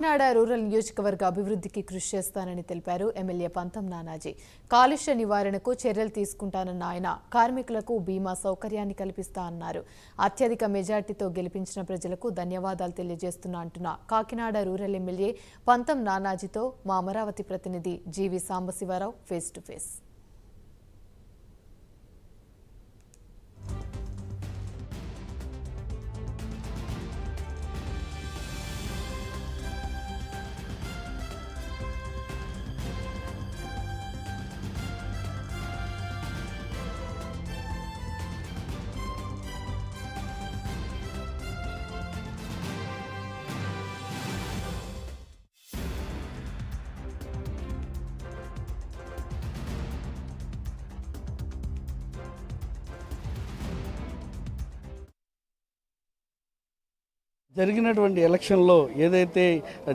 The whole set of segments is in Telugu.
కాకినాడ రూరల్ నియోజకవర్గ అభివృద్ధికి కృషి చేస్తానని తెలిపారు ఎమ్మెల్యే పంతం నానాజీ. కాలుష్య నివారణకు చర్యలు తీసుకుంటానన్న ఆయన కార్మికులకు బీమా సౌకర్యాన్ని కల్పిస్తా అన్నారు. అత్యధిక మెజార్టీతో గెలిపించిన ప్రజలకు ధన్యవాదాలు తెలియజేస్తున్నా అంటున్న కాకినాడ రూరల్ ఎమ్మెల్యే పంతం నానాజీతో మా అమరావతి ప్రతినిధి జీవి సాంబశివరావు ఫేస్ టు ఫేస్. జరిగినటువంటి ఎలక్షన్లో ఏదైతే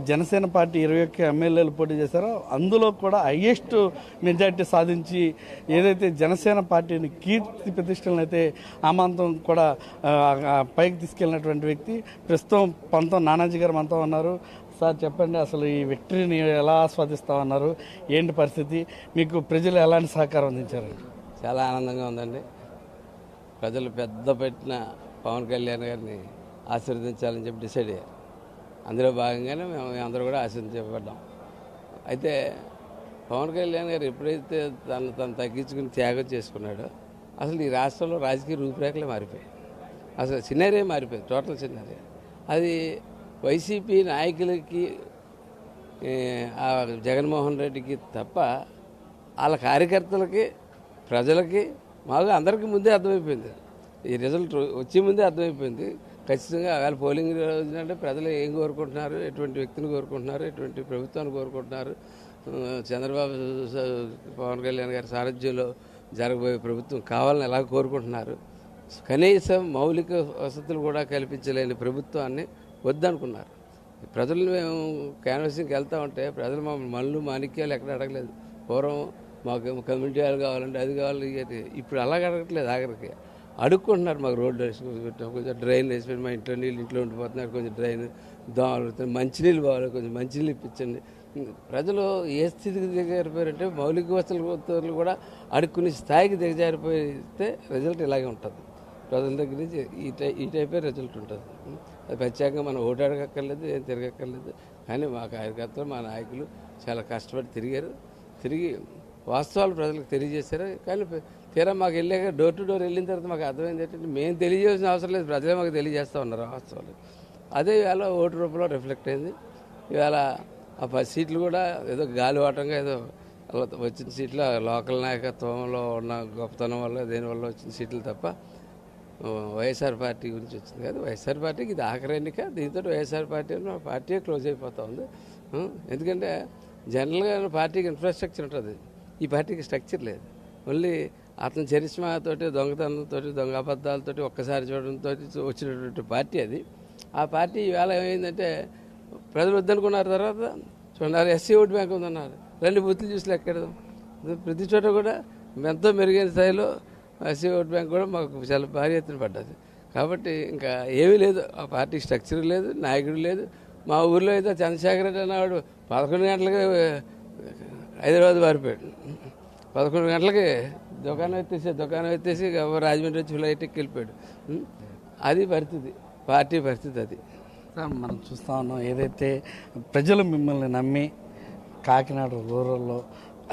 జనసేన పార్టీ 21 ఎమ్మెల్యేలు పోటీ చేశారో అందులో కూడా హైయెస్ట్ మెజార్టీ సాధించి ఏదైతే జనసేన పార్టీని కీర్తి ప్రతిష్టలను అయితే ఆమాంతం కూడా పైకి తీసుకెళ్ళినటువంటి వ్యక్తి ప్రస్తుతం పంతం నానాజీ గారు మనతో ఉన్నారు. సార్ చెప్పండి, అసలు ఈ విక్టరీని ఎలా ఆస్వాదిస్తామన్నారు, ఏంటి పరిస్థితి, మీకు ప్రజలు ఎలాంటి సహకారం అందించారు? చాలా ఆనందంగా ఉందండి. ప్రజలు పెద్ద పెట్టిన పవన్ కళ్యాణ్ గారిని ఆశీర్వదించాలని చెప్పి డిసైడ్ అయ్యారు. అందులో భాగంగానే మేము అందరూ కూడా ఆశీర్వదించబడ్డాం. అయితే పవన్ కళ్యాణ్ గారు ఎప్పుడైతే తను తగ్గించుకుని త్యాగం చేసుకున్నాడో అసలు ఈ రాష్ట్రంలో రాజకీయ రూపురేఖలే మారిపోయాయి. అసలు సినారీ మారిపోయింది, టోటల్ సినారీ. అది వైసీపీ నాయకులకి ఆ జగన్మోహన్ రెడ్డికి తప్ప వాళ్ళ కార్యకర్తలకి ప్రజలకి మాకు అందరికీ ముందే అర్థమైపోయింది. ఈ రిజల్ట్ వచ్చే ముందే అర్థమైపోయింది. ఖచ్చితంగా వాళ్ళ పోలింగ్ రోజునంటే ప్రజలు ఏం కోరుకుంటున్నారు, ఎటువంటి వ్యక్తిని కోరుకుంటున్నారు, ఎటువంటి ప్రభుత్వాన్ని కోరుకుంటున్నారు, చంద్రబాబు పవన్ కళ్యాణ్ గారి సారథ్యంలో జరగబోయే ప్రభుత్వం కావాలని ఎలా కోరుకుంటున్నారు, కనీసం మౌలిక వసతులు కూడా కల్పించలేని ప్రభుత్వాన్ని వద్దనుకున్నారు. ప్రజలు మేము క్యాన్వాసింగ్కి వెళ్తా ఉంటే ప్రజలు మళ్ళీ మాణిక్యాలు ఎక్కడ అడగలేదు. పూర్వం మాకు కమ్యూనిటీ హాల్ కావాలంటే అది కావాలి, ఇప్పుడు అలాగ అడగట్లేదు. ఆఖరికి అడుక్కుంటున్నారు, మాకు రోడ్డు వేసి పెట్టాం, కొంచెం డ్రైన్ వేసి పెట్టి మా ఇంట్లో నీళ్ళు ఇంట్లో ఉండిపోతున్నారు, కొంచెం డ్రైన్ దోమలు, మంచినీళ్ళు కావాలి, కొంచెం మంచినీళ్ళు ఇప్పించండి. ప్రజలు ఏ స్థితికి దిగజారిపోయారంటే మౌలిక వసతులు కూడా అడుక్కునే స్థాయికి దిగజారిపోతే రిజల్ట్ ఇలాగే ఉంటుంది. ప్రజల దగ్గర నుంచి ఈ టైపే రిజల్ట్ ఉంటుంది. అది ప్రత్యేకంగా మనం ఓటు అడగక్కర్లేదు, ఏం తిరగక్కర్లేదు. కానీ మా కార్యకర్తలు మా నాయకులు చాలా కష్టపడి తిరిగి వాస్తవాలు ప్రజలకు తెలియజేశారు. కానీ తీరా మాకు వెళ్ళాక డోర్ టు డోర్ వెళ్ళిన తర్వాత మాకు అర్థమైంది ఏంటంటే మేము తెలియజేయాల్సిన అవసరం లేదు, ప్రజలే మాకు తెలియజేస్తూ ఉన్నారు వాస్తవాలు. అదే ఇవాళ ఓటు రూపంలో రిఫ్లెక్ట్ అయింది. ఇవాళ ఆ 10 సీట్లు కూడా ఏదో గాలివాటంగా ఏదో వచ్చిన సీట్లు లోకల్ నాయకత్వంలో ఉన్న గొప్పతనం వల్ల దేనివల్ల వచ్చిన సీట్లు తప్ప వైఎస్ఆర్ పార్టీ గురించి వచ్చింది కాదు. వైఎస్ఆర్ పార్టీకి ఇది ఆఖరి ఎన్నిక. దీంతో వైఎస్ఆర్ పార్టీ క్లోజ్ అయిపోతూ ఉంది. ఎందుకంటే జనరల్గా పార్టీకి ఇన్ఫ్రాస్ట్రక్చర్ ఉంటుంది, ఈ పార్టీకి స్ట్రక్చర్ లేదు. ఓన్లీ అతని చరిష్మాతోటి, దొంగతనంతో, దొంగ అబద్ధాలతోటి ఒక్కసారి చూడడంతో వచ్చినటువంటి పార్టీ అది. ఆ పార్టీ ఇవాళ ఏమైందంటే ప్రజలు వద్దనుకున్నారు. తర్వాత చూడాలి ఎస్సీ ఓటు బ్యాంక్ ఉందన్నారు, 2 బూతులు చూసి లెక్కెడదాం. ప్రతి చోట కూడా ఎంతో మెరుగైన స్థాయిలో ఎస్సీ ఓటు బ్యాంక్ కూడా మాకు చాలా భారీ ఎత్తున పడ్డది. కాబట్టి ఇంకా ఏమీ లేదు, ఆ పార్టీ స్ట్రక్చర్ లేదు, నాయకుడు లేదు. మా ఊర్లో అయితే చంద్రశేఖర్ రెడ్డి అన్నవాడు 11 గంటలకి హైదరాబాద్ పారిపోయాడు. 11 గంటలకి దుకాణం ఎత్తేసి రాజమండ్రి వచ్చి ఫ్లైట్కి వెళ్ళిపోయాడు. అది పరిస్థితి, పార్టీ పరిస్థితి అది. మనం చూస్తూ ఉన్నాం, ఏదైతే ప్రజలు మిమ్మల్ని నమ్మి కాకినాడ రూరల్లో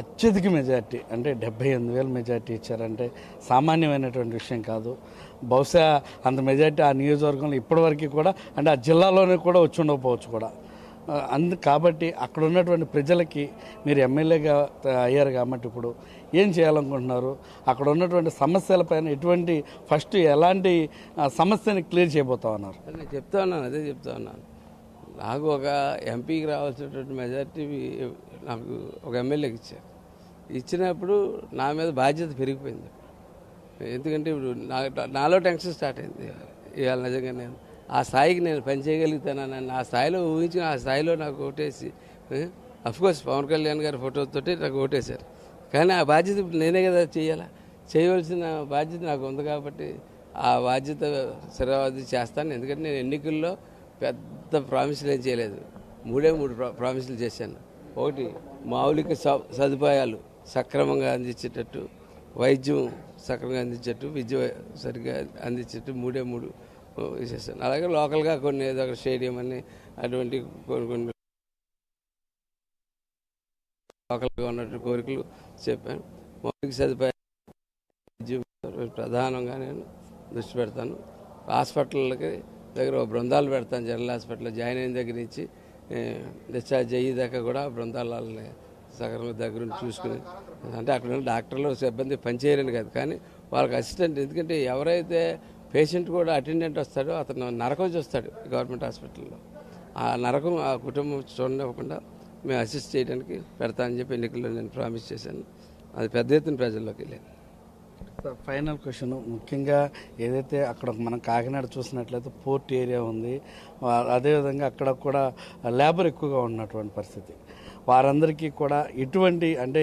అత్యధిక మెజార్టీ అంటే 78,000 మెజార్టీ ఇచ్చారంటే సామాన్యమైనటువంటి విషయం కాదు. బహుశా అంత మెజార్టీ ఆ నియోజకవర్గంలో ఇప్పటివరకు కూడా అంటే ఆ జిల్లాలోనే కూడా వచ్చి ఉండకపోవచ్చు కూడా. కాబట్టి అక్కడ ఉన్నటువంటి ప్రజలకి మీరు ఎమ్మెల్యేగా అయ్యారు కాబట్టి ఇప్పుడు ఏం చేయాలనుకుంటున్నారు? అక్కడ ఉన్నటువంటి సమస్యలపైన ఎలాంటి సమస్యని క్లియర్ చేయబోతా ఉన్నారు? నేను అదే చెప్తా ఉన్నాను. నాకు ఒక ఎంపీకి రావాల్సినటువంటి మెజార్టీ నాకు ఒక ఎమ్మెల్యేకి ఇచ్చారు. ఇచ్చినప్పుడు నా మీద బాధ్యత పెరిగిపోయింది. ఎందుకంటే ఇప్పుడు నాలో టెన్షన్ స్టార్ట్ అయింది. ఇవాళ నిజంగా నేను ఆ స్థాయికి నేను పనిచేయగలుగుతానని ఆ స్థాయిలో ఊహించిన ఆ స్థాయిలో నాకు ఓటేసి, అఫ్కోర్స్ పవన్ కళ్యాణ్ గారి ఫోటోతోటి నాకు ఓటేశారు. కానీ ఆ బాధ్యత నేనే కదా చేయవలసిన బాధ్యత నాకు ఉంది. కాబట్టి ఆ బాధ్యత శిరావధి చేస్తాను. ఎందుకంటే నేను ఎన్నికల్లో పెద్ద ప్రామిస్లు ఏం చేయలేదు. మూడు ప్రామిసులు చేశాను. ఒకటి, మౌలిక సదుపాయాలు సక్రమంగా అందించేటట్టు, వైద్యం సక్రమంగా అందించేటట్టు, విద్య సరిగ్గా అందించేటట్టు మూడు చేశాను. అలాగే లోకల్గా కొన్ని ఏదో ఒక స్టేడియం అని అటువంటి కొన్ని లోకల్గా ఉన్నట్టు కోరికలు చెప్పాను. మౌలిక సదుపాయాలు ప్రధానంగా నేను దృష్టి పెడతాను. హాస్పిటల్కి దగ్గర బృందాలు పెడతాను. జనరల్ హాస్పిటల్లో జాయిన్ అయిన దగ్గర నుంచి డిశ్చార్జ్ అయ్యేదాకా కూడా బృందాలని సగరంగా దగ్గర చూసుకుని, అంటే అక్కడ ఉన్న డాక్టర్లు సిబ్బంది పనిచేయరని కాదు, కానీ వాళ్ళకి అసిస్టెంట్. ఎందుకంటే ఎవరైతే పేషెంట్ కూడా అటెండెంట్ వస్తాడో అతను నరకం చూస్తాడు గవర్నమెంట్ హాస్పిటల్లో. ఆ నరకం ఆ కుటుంబం చూడనివ్వకుండా మేము అసిస్ట్ చేయడానికి పెడతానని చెప్పి ఎన్నికల్లో నేను ప్రామిస్ చేశాను. అది పెద్ద ఎత్తున ప్రజల్లోకి వెళ్ళాను. ఫైనల్ క్వశ్చన్, ముఖ్యంగా ఏదైతే అక్కడ మనం కాకినాడ చూసినట్లయితే పోర్ట్ ఏరియా ఉంది, అదేవిధంగా అక్కడ కూడా లేబర్ ఎక్కువగా ఉన్నటువంటి పరిస్థితి. వారందరికీ కూడా ఎటువంటి అంటే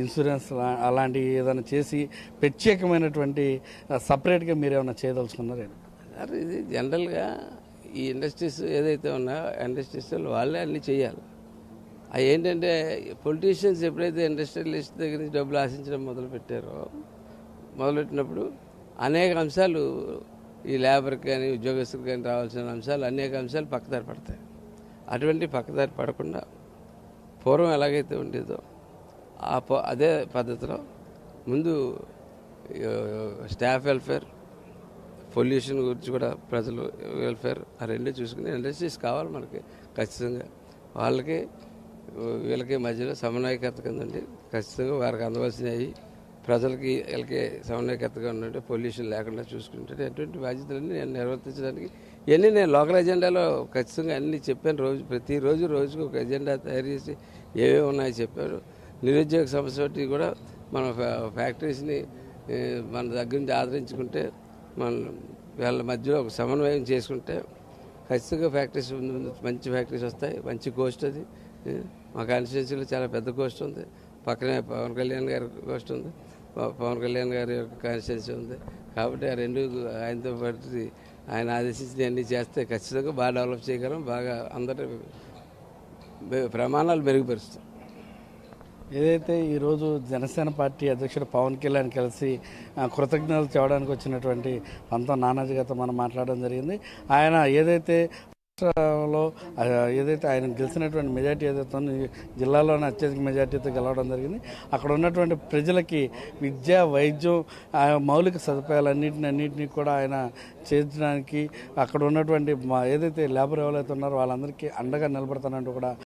ఇన్సూరెన్స్ అలాంటివి ఏదైనా చేసి ప్రత్యేకమైనటువంటి సపరేట్గా మీరు ఏమైనా చేయదలుచుకున్నారా? అరే, ఇది జనరల్గా ఈ ఇండస్ట్రీస్ ఏదైతే ఉన్నాయో ఇండస్ట్రీస్ వాళ్ళే అన్నీ చేయాలి. అవి ఏంటంటే పొలిటీషియన్స్ ఎప్పుడైతే ఇండస్ట్రియలిస్ట్ దగ్గర నుంచి డబ్బులు ఆశించడం మొదలుపెట్టినప్పుడు అనేక అంశాలు ఈ లేబర్కి కానీ ఉద్యోగస్తులకు కానీ రావాల్సిన అంశాలు అనేక అంశాలు పక్కదారి పడతాయి. అటువంటి పక్కదారి పడకుండా పూర్వం ఎలాగైతే ఉండేదో అదే పద్ధతిలో ముందు స్టాఫ్ వెల్ఫేర్, పొల్యూషన్ గురించి కూడా ప్రజలు వెల్ఫేర్ ఆ రెండే చూసుకుని ఇండస్ట్రీస్ కావాలి మనకి ఖచ్చితంగా. వాళ్ళకి వీళ్ళకి మధ్యలో సమన్వయకర్త కిందండి ఖచ్చితంగా వారికి అందవలసినవి ప్రజలకి వీళ్ళకి సమన్వయకర్తగా ఉన్నట్టు పొల్యూషన్ లేకుండా చూసుకుంటే ఎటువంటి బాధ్యతలన్నీ నేను నిర్వర్తించడానికి ఇవన్నీ నేను లోకల్ ఎజెండాలో ఖచ్చితంగా అన్నీ చెప్పాను. ప్రతిరోజు రోజుకు ఒక ఎజెండా తయారు చేసి ఏవేవి ఉన్నాయో చెప్పారు. నిరుద్యోగ సమస్య బట్టి కూడా మన ఫ్యాక్టరీస్ని మన దగ్గర నుంచి ఆదరించుకుంటే మన వీళ్ళ మధ్యలో ఒక సమన్వయం చేసుకుంటే ఖచ్చితంగా ఫ్యాక్టరీస్ మంచి ఫ్యాక్టరీస్ వస్తాయి. మంచి కోస్ట్ అది. మా కాన్స్టిట్యున్సీలో చాలా పెద్ద కోస్ట్ ఉంది. పక్కనే పవన్ కళ్యాణ్ గారి కోస్ట్ ఉంది, పవన్ కళ్యాణ్ గారి యొక్క కాన్స్టిట్యున్సీ ఉంది. కాబట్టి ఆ రెండు ఆయనతో పాటు ఆయన ఆదేశించి అన్నీ చేస్తే ఖచ్చితంగా బాగా డెవలప్ చేయగలం, బాగా అందరి ప్రమాణాలు మెరుగుపరుస్తాం. ఏదైతే ఈరోజు జనసేన పార్టీ అధ్యక్షుడు పవన్ కళ్యాణ్ కలిసి కృతజ్ఞతలు చెప్పడానికి వచ్చినటువంటి పంతం నానాజీ గారితో మనం మాట్లాడడం జరిగింది. ఆయన ఏదైతే రాష్ట్రంలో ఏదైతే ఆయన గెలిచినటువంటి మెజార్టీ ఏదైతే జిల్లాలోనే అత్యధిక మెజార్టీతో గెలవడం జరిగింది, అక్కడ ఉన్నటువంటి ప్రజలకి విద్య, వైద్యం, మౌలిక సదుపాయాలన్నింటినీ కూడా ఆయన చేర్చడానికి అక్కడ ఉన్నటువంటి ఏదైతే లేబర్ ఎవరైతే ఉన్నారో వాళ్ళందరికీ అండగా నిలబడతానంటూ కూడా